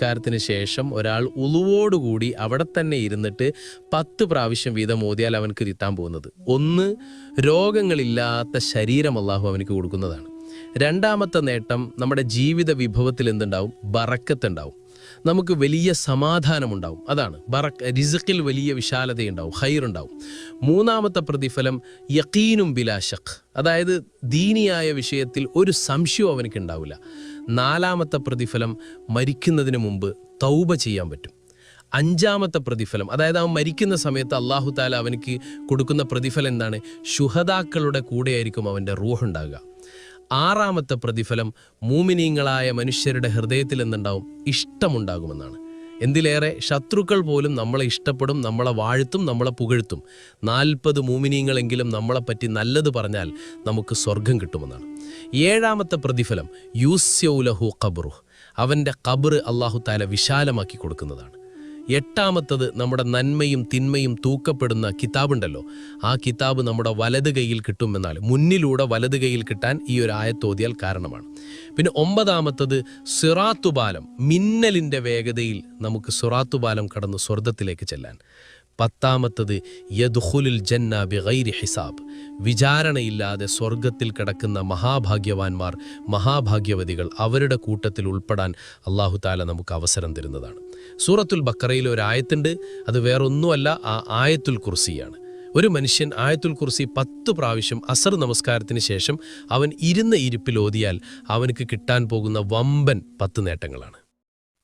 നമസ്കാരത്തിന് ശേഷം ഒരാൾ ഉളുവോടുകൂടി അവിടെ തന്നെ ഇരുന്നിട്ട് 10 പ്രാവശ്യം വീതം ഓതിയാൽ അവനക്ക് കിട്ടാൻ പോകുന്നത്, ഒന്ന്, രോഗങ്ങളില്ലാത്ത ശരീരം അള്ളാഹു അവനക്ക് കൊടുക്കുന്നതാണ്. രണ്ടാമത്തെ നേട്ടം, നമ്മുടെ ജീവിത വിഭവത്തിൽ എന്തുണ്ടാവും? ബറക്കത്തുണ്ടാവും. നമുക്ക് വലിയ സമാധാനമുണ്ടാവും. അതാണ് റിസ്ഖിൽ വലിയ വിശാലതയുണ്ടാവും, ഖൈറുണ്ടാവും. മൂന്നാമത്തെ പ്രതിഫലം യഖീനും ബിലാ ശഖ്, അതായത് ദീനിയായ വിഷയത്തിൽ ഒരു സംശയവും അവനക്ക് ഉണ്ടാവില്ല. നാലാമത്തെ പ്രതിഫലം, മരിക്കുന്നതിന് മുമ്പ് തൗബ ചെയ്യാൻ പറ്റും. അഞ്ചാമത്തെ പ്രതിഫലം, അതായത് അവൻ മരിക്കുന്ന സമയത്ത് അല്ലാഹു തആല അവനക്ക് കൊടുക്കുന്ന പ്രതിഫലം എന്താണ്? ശുഹദാക്കളുടെ കൂടെയായിരിക്കും അവൻ്റെ റൂഹുണ്ടാകുക. ആറാമത്തെ പ്രതിഫലം, മൂമിനീങ്ങളായ മനുഷ്യരുടെ ഹൃദയത്തിൽ എന്തുണ്ടാവും? ഇഷ്ടമുണ്ടാകുമെന്നാണ്. എന്തിലേറെ, ശത്രുക്കൾ പോലും നമ്മളെ ഇഷ്ടപ്പെടും, നമ്മളെ വാഴ്ത്തും, നമ്മളെ പുകഴ്ത്തും. 40 മൂമിനീങ്ങളെങ്കിലും നമ്മളെപ്പറ്റി നല്ലത് പറഞ്ഞാൽ നമുക്ക് സ്വർഗം കിട്ടുമെന്നാണ്. ഏഴാമത്തെ പ്രതിഫലം, യൂസ്യൗലഹു ഖബ്റുഹ്, അവൻ്റെ ഖബർ അല്ലാഹു തആല വിശാലമാക്കി കൊടുക്കുന്നതാണ്. എട്ടാമത്തത്, നമ്മുടെ നന്മയും തിന്മയും തൂക്കപ്പെടുന്ന കിതാബുണ്ടല്ലോ, ആ കിതാബ് നമ്മുടെ വലത് കൈയിൽ കിട്ടുമെന്നാൽ മുന്നിലൂടെ വലത് കൈയിൽ കിട്ടാൻ ഈ ഒരു ആയത്തോതിയാൽ കാരണമാണ്. പിന്നെ 9ാമത്തത്, സിറാത്തുപാലം, മിന്നലിൻ്റെ വേഗതയിൽ നമുക്ക് സിറാത്തുപാലം കടന്ന് സ്വർഗ്ഗത്തിലേക്ക് ചെല്ലാൻ. 10ാമത്തത്, യദ്ഖുലുൽ ജന്ന ബിഗൈരി ഹിസാബ്, വിചാരണയില്ലാതെ സ്വർഗത്തിൽ കിടക്കുന്ന മഹാഭാഗ്യവാന്മാർ, മഹാഭാഗ്യവതികൾ, അവരുടെ കൂട്ടത്തിൽ ഉൾപ്പെടാൻ അല്ലാഹു തആല നമുക്ക് അവസരം തരുന്നതാണ്. സൂറത്തുൽ ബഖറയിൽ ഒരു ആയത്തുണ്ട്, അത് വേറൊന്നുമല്ല, ആ ആയത്തുൽ കുർസിയാണ്. ഒരു മനുഷ്യൻ ആയത്തുൽ കുർസി 10 പ്രാവശ്യം അസർ നമസ്കാരത്തിന് ശേഷം അവൻ ഇരുന്ന ഇരിപ്പിൽ ഓതിയാൽ അവനക്ക് കിട്ടാൻ പോകുന്ന വമ്പൻ 10 നേട്ടങ്ങളാണ്.